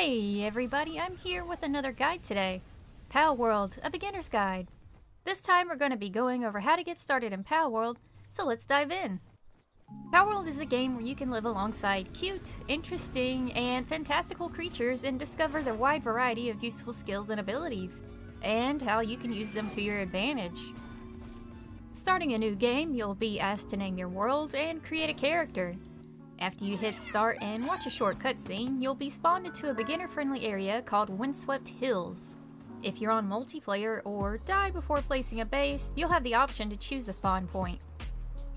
Hey everybody, I'm here with another guide today. PalWorld, a beginner's guide. This time we're going to be going over how to get started in PalWorld, so let's dive in. PalWorld is a game where you can live alongside cute, interesting, and fantastical creatures and discover their wide variety of useful skills and abilities, and how you can use them to your advantage. Starting a new game, you'll be asked to name your world and create a character. After you hit start and watch a short cutscene, you'll be spawned into a beginner-friendly area called Windswept Hills. If you're on multiplayer or die before placing a base, you'll have the option to choose a spawn point.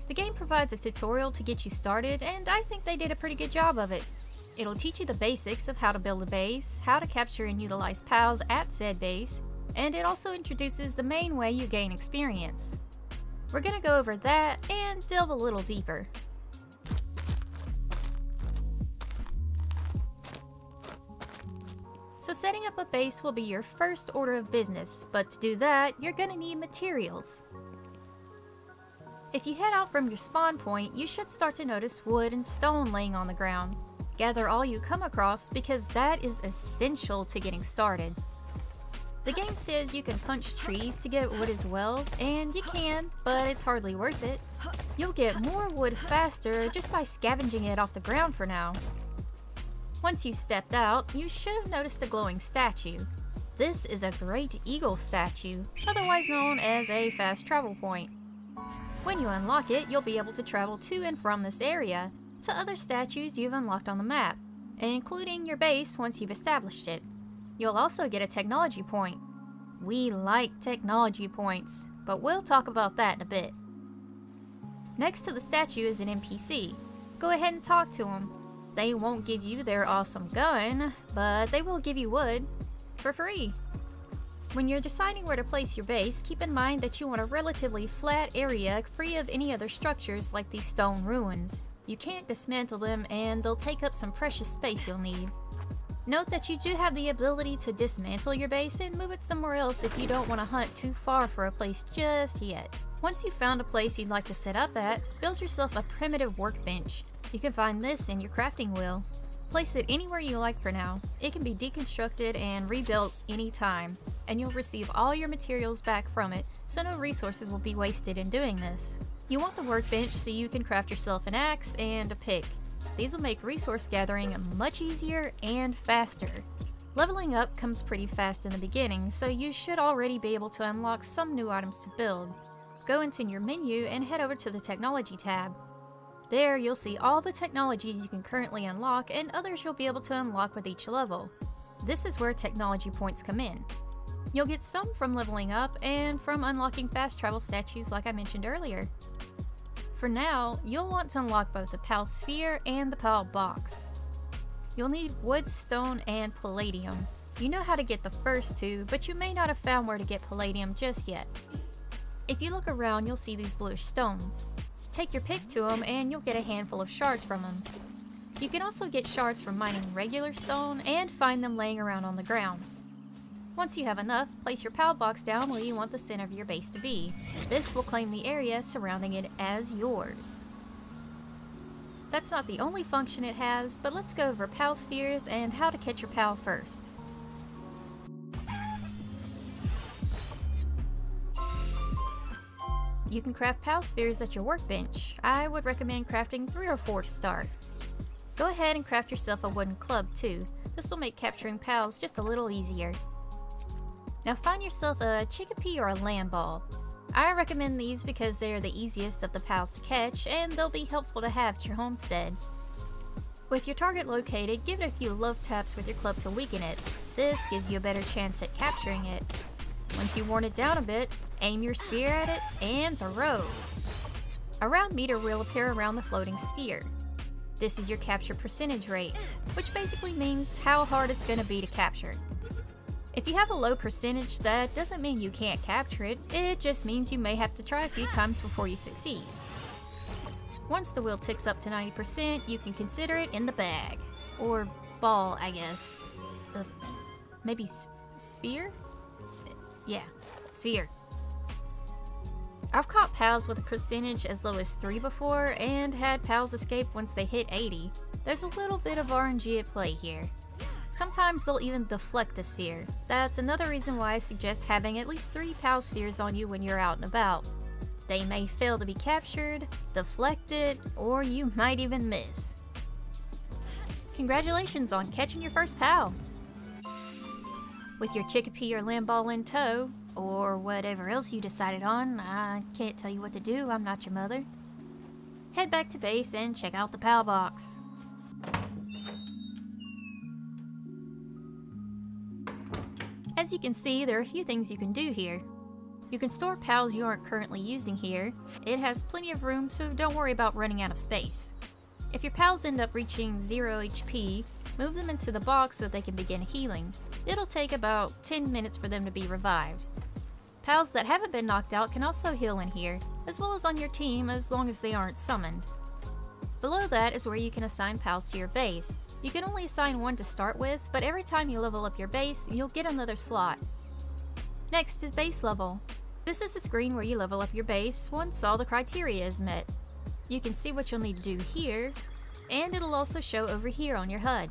The game provides a tutorial to get you started, and I think they did a pretty good job of it. It'll teach you the basics of how to build a base, how to capture and utilize pals at said base, and it also introduces the main way you gain experience. We're gonna go over that and delve a little deeper. So setting up a base will be your first order of business, but to do that, you're gonna need materials. If you head out from your spawn point, you should start to notice wood and stone laying on the ground. Gather all you come across because that is essential to getting started. The game says you can punch trees to get wood as well, and you can, but it's hardly worth it. You'll get more wood faster just by scavenging it off the ground for now. Once you've stepped out, you should have noticed a glowing statue. This is a great eagle statue, otherwise known as a fast travel point. When you unlock it, you'll be able to travel to and from this area to other statues you've unlocked on the map, including your base once you've established it. You'll also get a technology point. We like technology points, but we'll talk about that in a bit. Next to the statue is an NPC. Go ahead and talk to them. They won't give you their awesome gun, but they will give you wood for free. When you're deciding where to place your base, keep in mind that you want a relatively flat area free of any other structures like these stone ruins. You can't dismantle them and they'll take up some precious space you'll need. Note that you do have the ability to dismantle your base and move it somewhere else if you don't want to hunt too far for a place just yet. Once you've found a place you'd like to set up at, build yourself a primitive workbench. You can find this in your crafting wheel. Place it anywhere you like for now. It can be deconstructed and rebuilt anytime, and you'll receive all your materials back from it, so no resources will be wasted in doing this. You want the workbench so you can craft yourself an axe and a pick. These will make resource gathering much easier and faster. Leveling up comes pretty fast in the beginning, so you should already be able to unlock some new items to build. Go into your menu and head over to the Technology tab. There, you'll see all the technologies you can currently unlock and others you'll be able to unlock with each level. This is where technology points come in. You'll get some from leveling up and from unlocking fast travel statues like I mentioned earlier. For now, you'll want to unlock both the Pal Sphere and the Palbox. You'll need wood, stone, and palladium. You know how to get the first two, but you may not have found where to get palladium just yet. If you look around, you'll see these bluish stones. Take your pick to them and you'll get a handful of shards from them. You can also get shards from mining regular stone and find them laying around on the ground. Once you have enough, place your Palbox down where you want the center of your base to be. This will claim the area surrounding it as yours. That's not the only function it has, but let's go over Pal Spheres and how to catch your pal first. You can craft Pal Spheres at your workbench. I would recommend crafting 3 or 4 to start. Go ahead and craft yourself a wooden club too. This will make capturing pals just a little easier. Now find yourself a chickpea or a land ball. I recommend these because they are the easiest of the pals to catch and they'll be helpful to have at your homestead. With your target located, give it a few love taps with your club to weaken it. This gives you a better chance at capturing it. Once you've worn it down a bit, aim your sphere at it and throw. A round meter will appear around the floating sphere. This is your capture percentage rate, which basically means how hard it's going to be to capture. If you have a low percentage, that doesn't mean you can't capture it, it just means you may have to try a few times before you succeed. Once the wheel ticks up to 90%, you can consider it in the bag. Or ball, I guess. Maybe sphere? Yeah, sphere. I've caught pals with a percentage as low as 3 before, and had pals escape once they hit 80. There's a little bit of RNG at play here. Sometimes they'll even deflect the sphere. That's another reason why I suggest having at least 3 PAL spheres on you when you're out and about. They may fail to be captured, deflected, or you might even miss. Congratulations on catching your first PAL! With your chickpea or lamb ball in tow, or whatever else you decided on, I can't tell you what to do, I'm not your mother. Head back to base and check out the Palbox. As you can see, there are a few things you can do here. You can store PALs you aren't currently using here. It has plenty of room, so don't worry about running out of space. If your PALs end up reaching 0 HP, move them into the box so they can begin healing. It'll take about 10 minutes for them to be revived. PALs that haven't been knocked out can also heal in here, as well as on your team as long as they aren't summoned. Below that is where you can assign PALs to your base. You can only assign one to start with, but every time you level up your base, you'll get another slot. Next is base level. This is the screen where you level up your base once all the criteria is met. You can see what you'll need to do here, and it'll also show over here on your HUD.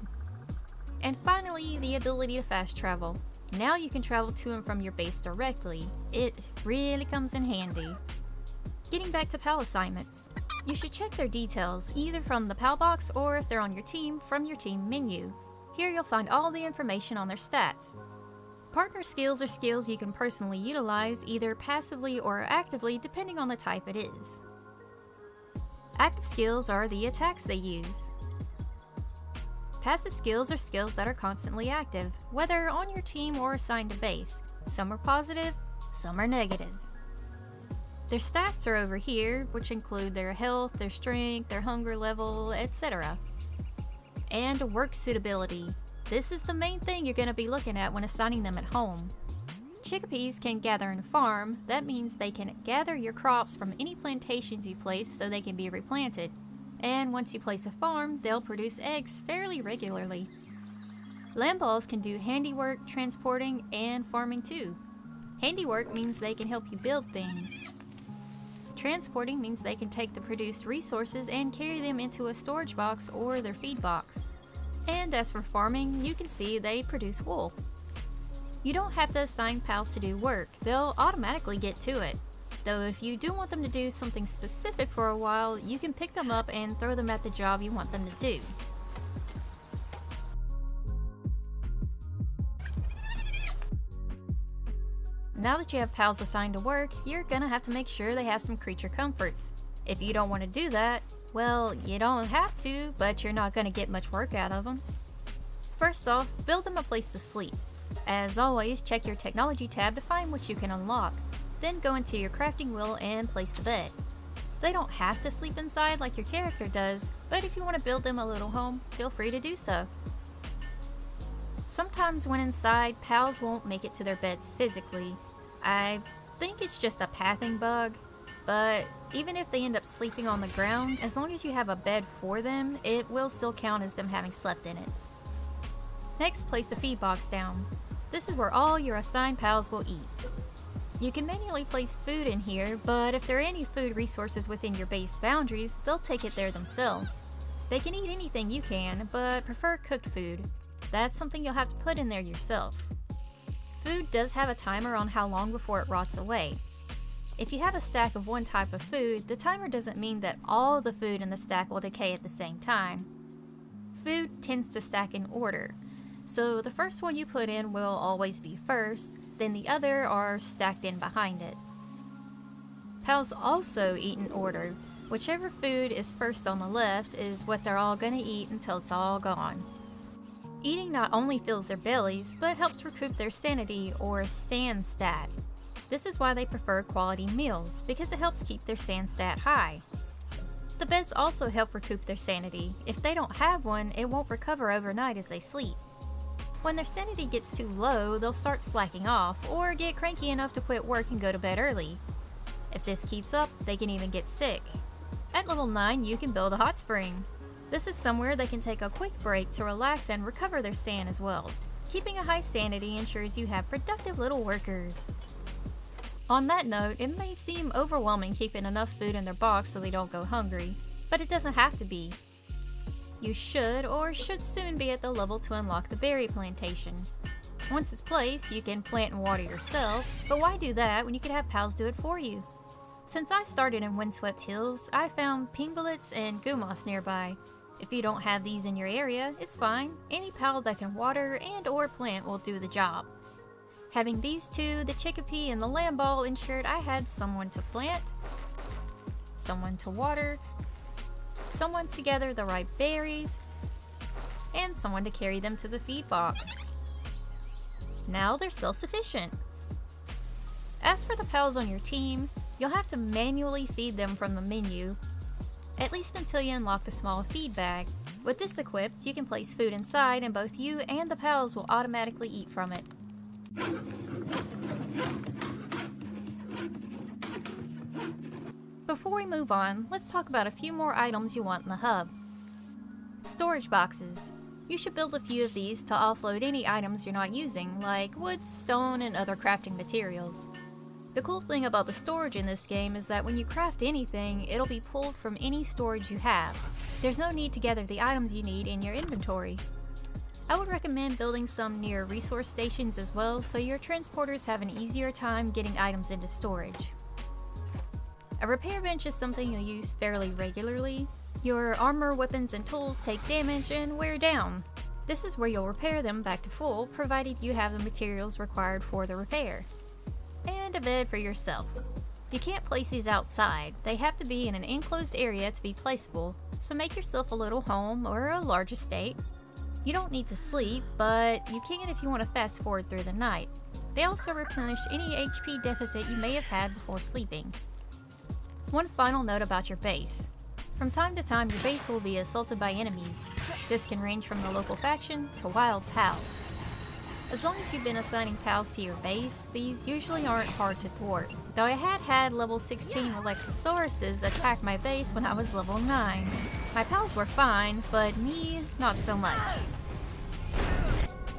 And finally, the ability to fast travel. Now you can travel to and from your base directly. It really comes in handy. Getting back to PAL assignments. You should check their details, either from the Palbox or if they're on your team, from your team menu. Here you'll find all the information on their stats. Partner skills are skills you can personally utilize, either passively or actively, depending on the type it is. Active skills are the attacks they use. Passive skills are skills that are constantly active, whether on your team or assigned to base. Some are positive, some are negative. Their stats are over here, which include their health, their strength, their hunger level, etc. And work suitability. This is the main thing you're going to be looking at when assigning them at home. Chickpeas can gather and farm. That means they can gather your crops from any plantations you place so they can be replanted. And once you place a farm, they'll produce eggs fairly regularly. Lamb balls can do handiwork, transporting, and farming too. Handiwork means they can help you build things. Transporting means they can take the produced resources and carry them into a storage box or their feed box. And as for farming, you can see they produce wool. You don't have to assign PALs to do work, they'll automatically get to it. Though if you do want them to do something specific for a while, you can pick them up and throw them at the job you want them to do. Now that you have PALs assigned to work, you're gonna have to make sure they have some creature comforts. If you don't want to do that, well, you don't have to, but you're not gonna get much work out of them. First off, build them a place to sleep. As always, check your technology tab to find what you can unlock. Then go into your crafting wheel and place the bed. They don't have to sleep inside like your character does, but if you want to build them a little home, feel free to do so. Sometimes when inside, PALs won't make it to their beds physically. I think it's just a pathing bug, but even if they end up sleeping on the ground, as long as you have a bed for them, it will still count as them having slept in it. Next, place the feed box down. This is where all your assigned PALs will eat. You can manually place food in here, but if there are any food resources within your base boundaries, they'll take it there themselves. They can eat anything you can, but prefer cooked food. That's something you'll have to put in there yourself. Food does have a timer on how long before it rots away. If you have a stack of one type of food, the timer doesn't mean that all the food in the stack will decay at the same time. Food tends to stack in order, so the first one you put in will always be first, then the other are stacked in behind it. PALs also eat in order. Whichever food is first on the left is what they're all gonna eat until it's all gone. Eating not only fills their bellies, but helps recoup their sanity or sand stat. This is why they prefer quality meals, because it helps keep their sand stat high. The beds also help recoup their sanity. If they don't have one, it won't recover overnight as they sleep. When their sanity gets too low, they'll start slacking off, or get cranky enough to quit work and go to bed early. If this keeps up, they can even get sick. At level 9, you can build a hot spring. This is somewhere they can take a quick break to relax and recover their sand as well. Keeping a high sanity ensures you have productive little workers. On that note, it may seem overwhelming keeping enough food in their box so they don't go hungry, but it doesn't have to be. You should soon be at the level to unlock the berry plantation. Once it's placed, you can plant and water yourself, but why do that when you could have pals do it for you? Since I started in Windswept Hills, I found pingulets and gumoss nearby. If you don't have these in your area, it's fine. Any pal that can water and or plant will do the job. Having these two, the chickpea and the lamb ball, ensured I had someone to plant, someone to water, someone to gather the ripe berries, and someone to carry them to the feed box. Now they're self-sufficient. As for the pals on your team, you'll have to manually feed them from the menu, at least until you unlock the small feed bag. With this equipped, you can place food inside and both you and the pals will automatically eat from it. Before we move on, let's talk about a few more items you want in the hub. Storage boxes. You should build a few of these to offload any items you're not using, like wood, stone, and other crafting materials. The cool thing about the storage in this game is that when you craft anything, it'll be pulled from any storage you have. There's no need to gather the items you need in your inventory. I would recommend building some near resource stations as well, so your transporters have an easier time getting items into storage. A repair bench is something you'll use fairly regularly. Your armor, weapons, and tools take damage and wear down. This is where you'll repair them back to full, provided you have the materials required for the repair. And a bed for yourself. You can't place these outside. They have to be in an enclosed area to be placeable, so make yourself a little home or a large estate. You don't need to sleep, but you can if you want to fast forward through the night. They also replenish any HP deficit you may have had before sleeping. One final note about your base. From time to time, your base will be assaulted by enemies. This can range from the local faction to wild pals. As long as you've been assigning pals to your base, these usually aren't hard to thwart, though I had level 16 Alexisauruses attack my base when I was level 9. My pals were fine, but me, not so much.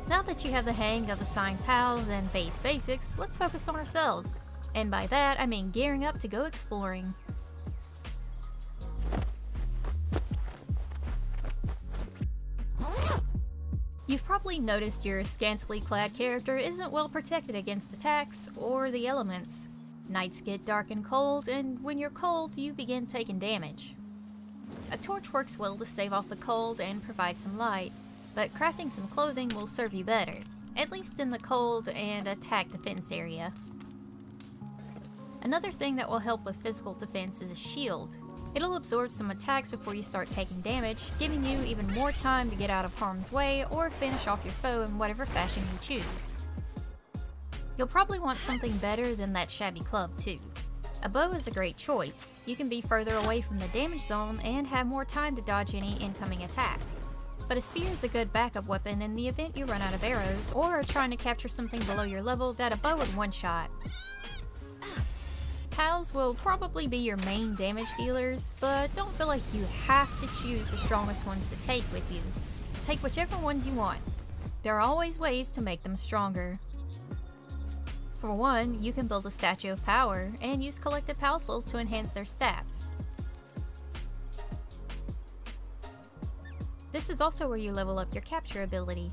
Now that you have the hang of assigned pals and base basics, let's focus on ourselves. And by that, I mean gearing up to go exploring. You've probably noticed your scantily clad character isn't well protected against attacks or the elements. Nights get dark and cold, and when you're cold, you begin taking damage. A torch works well to stave off the cold and provide some light, but crafting some clothing will serve you better, at least in the cold and attack defense area. Another thing that will help with physical defense is a shield. It'll absorb some attacks before you start taking damage, giving you even more time to get out of harm's way or finish off your foe in whatever fashion you choose. You'll probably want something better than that shabby club too. A bow is a great choice. You can be further away from the damage zone and have more time to dodge any incoming attacks. But a spear is a good backup weapon in the event you run out of arrows or are trying to capture something below your level that a bow would one-shot. Pals will probably be your main damage dealers, but don't feel like you have to choose the strongest ones to take with you. Take whichever ones you want. There are always ways to make them stronger. For one, you can build a statue of power and use collected pal souls to enhance their stats. This is also where you level up your capture ability.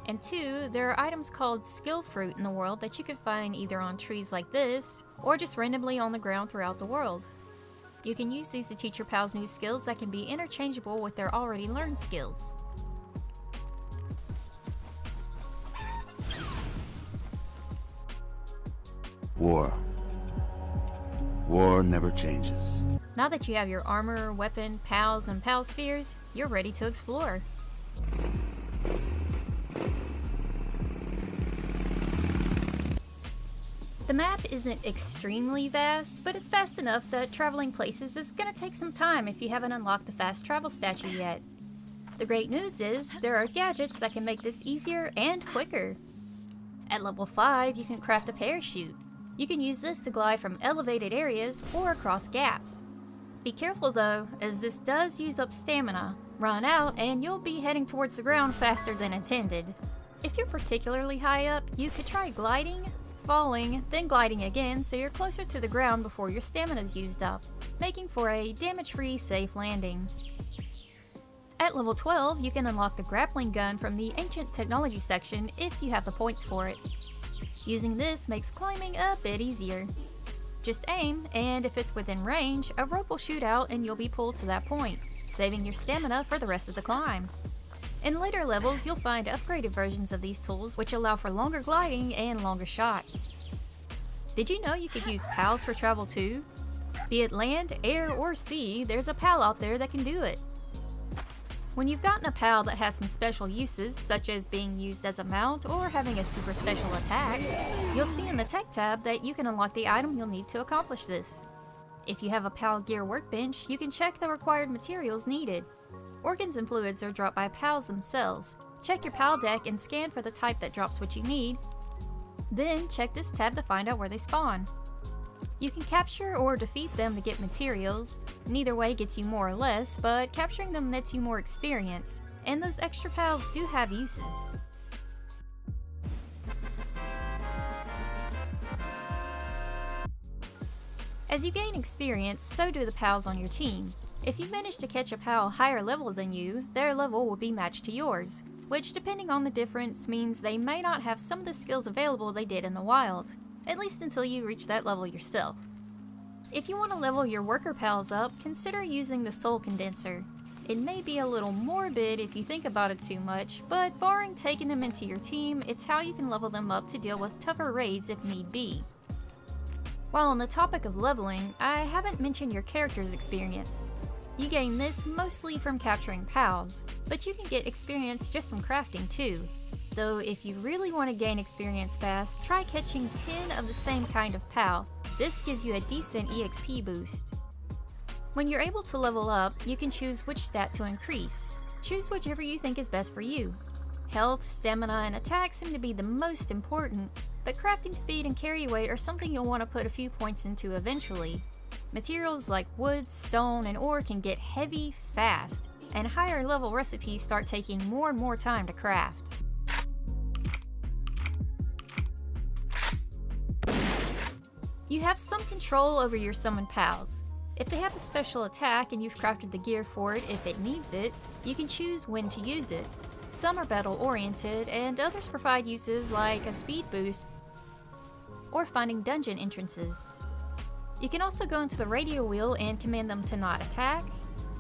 And two, there are items called skill fruit in the world that you can find either on trees like this, or just randomly on the ground throughout the world. You can use these to teach your pals new skills that can be interchangeable with their already learned skills. War. War never changes. Now that you have your armor, weapon, pals, and pal spheres, you're ready to explore. The map isn't extremely vast, but it's vast enough that traveling places is going to take some time if you haven't unlocked the fast travel statue yet. The great news is, there are gadgets that can make this easier and quicker. At level 5, you can craft a parachute. You can use this to glide from elevated areas or across gaps. Be careful though, as this does use up stamina. Run out and you'll be heading towards the ground faster than intended. If you're particularly high up, you could try gliding, falling, then gliding again so you're closer to the ground before your stamina's used up, making for a damage-free, safe landing. At level 12, you can unlock the grappling gun from the Ancient Technology section if you have the points for it. Using this makes climbing a bit easier. Just aim, and if it's within range, a rope will shoot out and you'll be pulled to that point, saving your stamina for the rest of the climb. In later levels, you'll find upgraded versions of these tools which allow for longer gliding and longer shots. Did you know you could use PALs for travel too? Be it land, air, or sea, there's a PAL out there that can do it. When you've gotten a PAL that has some special uses, such as being used as a mount or having a super special attack, you'll see in the Tech tab that you can unlock the item you'll need to accomplish this. If you have a PAL gear workbench, you can check the required materials needed. Organs and fluids are dropped by PALs themselves. Check your PAL deck and scan for the type that drops what you need. Then check this tab to find out where they spawn. You can capture or defeat them to get materials. Neither way gets you more or less, but capturing them nets you more experience, and those extra PALs do have uses. As you gain experience, so do the PALs on your team. If you manage to catch a PAL higher level than you, their level will be matched to yours, which depending on the difference means they may not have some of the skills available they did in the wild, at least until you reach that level yourself. If you want to level your worker PALs up, consider using the Soul Condenser. It may be a little morbid if you think about it too much, but barring taking them into your team, it's how you can level them up to deal with tougher raids if need be. While on the topic of leveling, I haven't mentioned your character's experience. You gain this mostly from capturing PALs, but you can get experience just from crafting too. Though if you really want to gain experience fast, try catching 10 of the same kind of PAL. This gives you a decent EXP boost. When you're able to level up, you can choose which stat to increase. Choose whichever you think is best for you. Health, stamina, and attack seem to be the most important, but crafting speed and carry weight are something you'll want to put a few points into eventually. Materials like wood, stone, and ore can get heavy fast, and higher level recipes start taking more and more time to craft. You have some control over your summoned PALs. If they have a special attack and you've crafted the gear for it if it needs it, you can choose when to use it. Some are battle oriented and others provide uses like a speed boost or finding dungeon entrances. You can also go into the radio wheel and command them to not attack,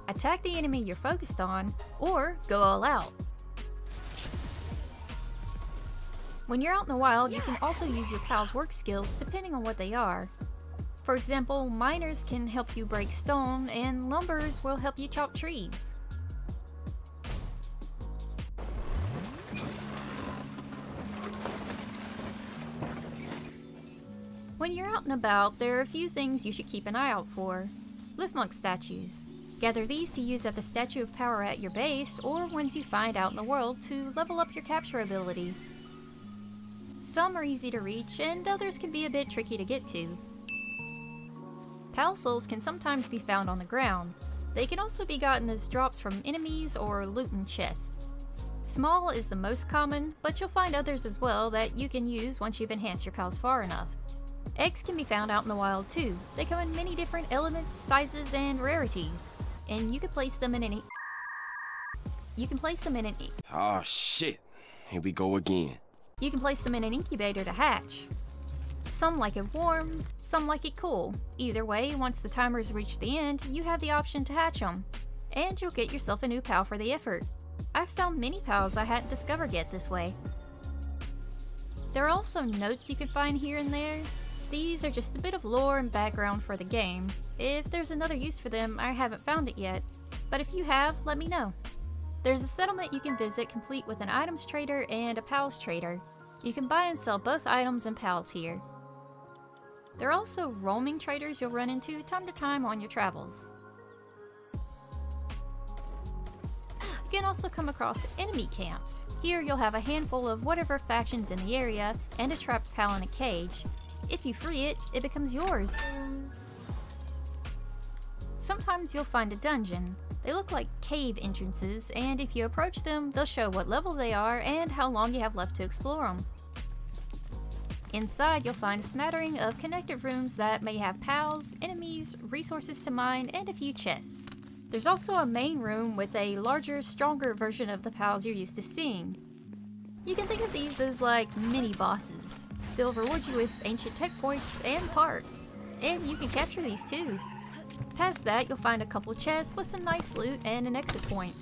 attack the enemy you're focused on, or go all out. When you're out in the wild, you can also use your PAL's work skills depending on what they are. For example, miners can help you break stone, and lumberers will help you chop trees. When you're out and about, there are a few things you should keep an eye out for. Liftmonk statues. Gather these to use at the Statue of Power at your base, or ones you find out in the world to level up your capture ability. Some are easy to reach, and others can be a bit tricky to get to. PAL souls can sometimes be found on the ground. They can also be gotten as drops from enemies or loot in chests. Small is the most common, but you'll find others as well that you can use once you've enhanced your PALs far enough. Eggs can be found out in the wild too. They come in many different elements, sizes, and rarities, and you can place them in an Oh shit, here we go again. You can place them in an incubator to hatch. Some like it warm, some like it cool. Either way, once the timers reach the end, you have the option to hatch them. And you'll get yourself a new PAL for the effort. I've found many PALs I hadn't discovered yet this way. There are also notes you can find here and there. These are just a bit of lore and background for the game. If there's another use for them, I haven't found it yet. But if you have, let me know. There's a settlement you can visit complete with an items trader and a PALs trader. You can buy and sell both items and PALs here. There are also roaming traders you'll run into time to time on your travels. You can also come across enemy camps. Here you'll have a handful of whatever factions in the area and a trapped PAL in a cage. If you free it, it becomes yours. Sometimes you'll find a dungeon. They look like cave entrances, and if you approach them, they'll show what level they are and how long you have left to explore them. Inside, you'll find a smattering of connected rooms that may have PALs, enemies, resources to mine, and a few chests. There's also a main room with a larger, stronger version of the pals you're used to seeing. You can think of these as like mini bosses. They'll reward you with ancient tech points and parts, and you can capture these too. Past that, you'll find a couple chests with some nice loot and an exit point.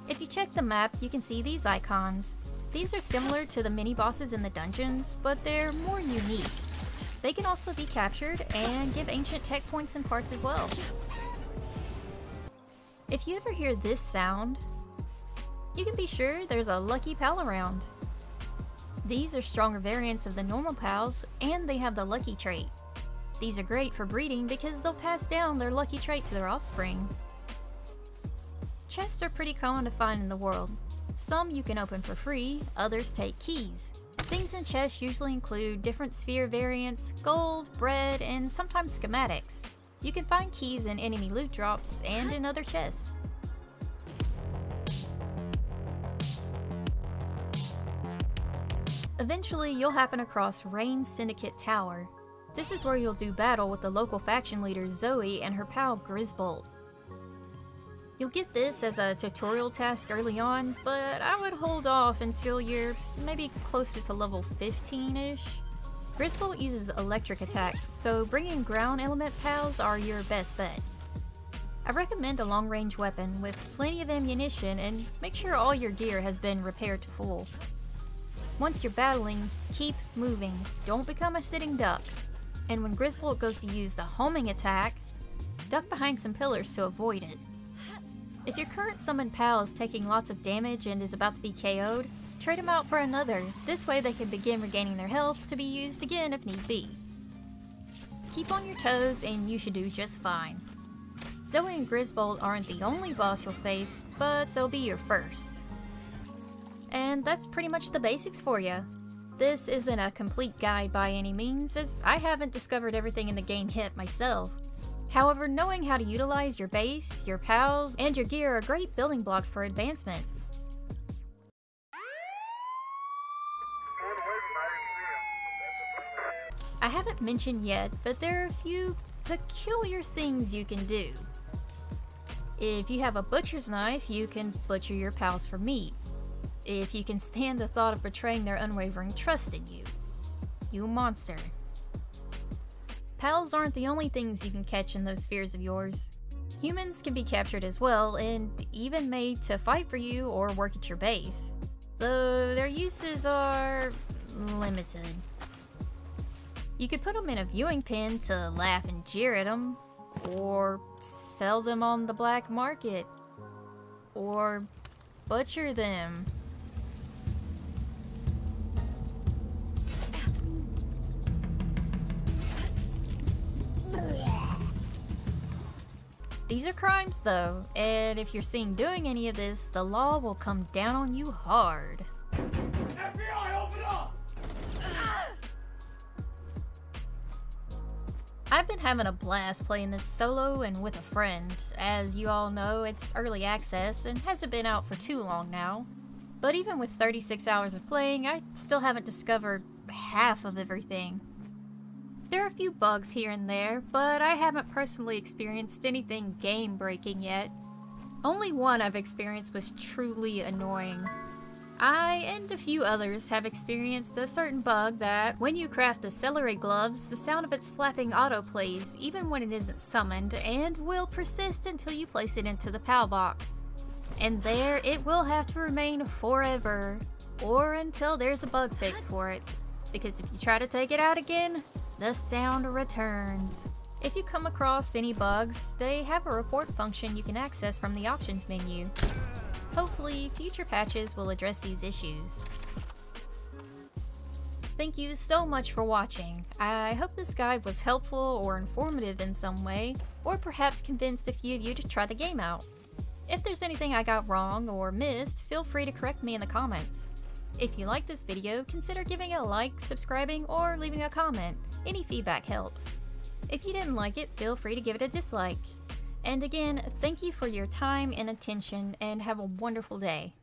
If you check the map, you can see these icons. These are similar to the mini bosses in the dungeons, but they're more unique. They can also be captured and give ancient tech points and parts as well. If you ever hear this sound, you can be sure there's a lucky pal around. These are stronger variants of the normal pals, and they have the lucky trait. These are great for breeding because they'll pass down their lucky trait to their offspring. Chests are pretty common to find in the world. Some you can open for free, others take keys. Things in chests usually include different sphere variants, gold, bread, and sometimes schematics. You can find keys in enemy loot drops and in other chests. Eventually, you'll happen across Rain Syndicate Tower. This is where you'll do battle with the local faction leader Zoe and her pal Grisbolt. You'll get this as a tutorial task early on, but I would hold off until you're maybe closer to level 15-ish. Grisbolt uses electric attacks, so bringing ground element pals are your best bet. I recommend a long-range weapon with plenty of ammunition and make sure all your gear has been repaired to full. Once you're battling, keep moving, don't become a sitting duck. And when Grisbolt goes to use the homing attack, duck behind some pillars to avoid it. If your current summoned pal is taking lots of damage and is about to be KO'd, trade him out for another. This way they can begin regaining their health to be used again if need be. Keep on your toes and you should do just fine. Zoe and Grisbolt aren't the only boss you'll face, but they'll be your first. And that's pretty much the basics for you. This isn't a complete guide by any means, as I haven't discovered everything in the game yet myself. However, knowing how to utilize your base, your pals, and your gear are great building blocks for advancement. I haven't mentioned yet, but there are a few peculiar things you can do. If you have a butcher's knife, you can butcher your pals for meat. If you can stand the thought of betraying their unwavering trust in you, you monster. Pals aren't the only things you can catch in those spheres of yours. Humans can be captured as well, and even made to fight for you or work at your base, though their uses are limited. You could put them in a viewing pen to laugh and jeer at them, or sell them on the black market, or butcher them. These are crimes though, and if you're seen doing any of this, the law will come down on you hard. FBI, open up! I've been having a blast playing this solo and with a friend. As you all know, it's early access and hasn't been out for too long now. But even with 36 hours of playing, I still haven't discovered half of everything. There are a few bugs here and there, but I haven't personally experienced anything game-breaking yet. Only one I've experienced was truly annoying. I and a few others have experienced a certain bug that, when you craft the celery gloves, the sound of its flapping autoplays even when it isn't summoned, and will persist until you place it into the Palbox. And there it will have to remain forever, or until there's a bug fix for it. Because if you try to take it out again, the sound returns. If you come across any bugs, they have a report function you can access from the options menu. Hopefully, future patches will address these issues. Thank you so much for watching. I hope this guide was helpful or informative in some way, or perhaps convinced a few of you to try the game out. If there's anything I got wrong or missed, feel free to correct me in the comments. If you liked this video, consider giving it a like, subscribing, or leaving a comment. Any feedback helps. If you didn't like it, feel free to give it a dislike. And again, thank you for your time and attention, and have a wonderful day.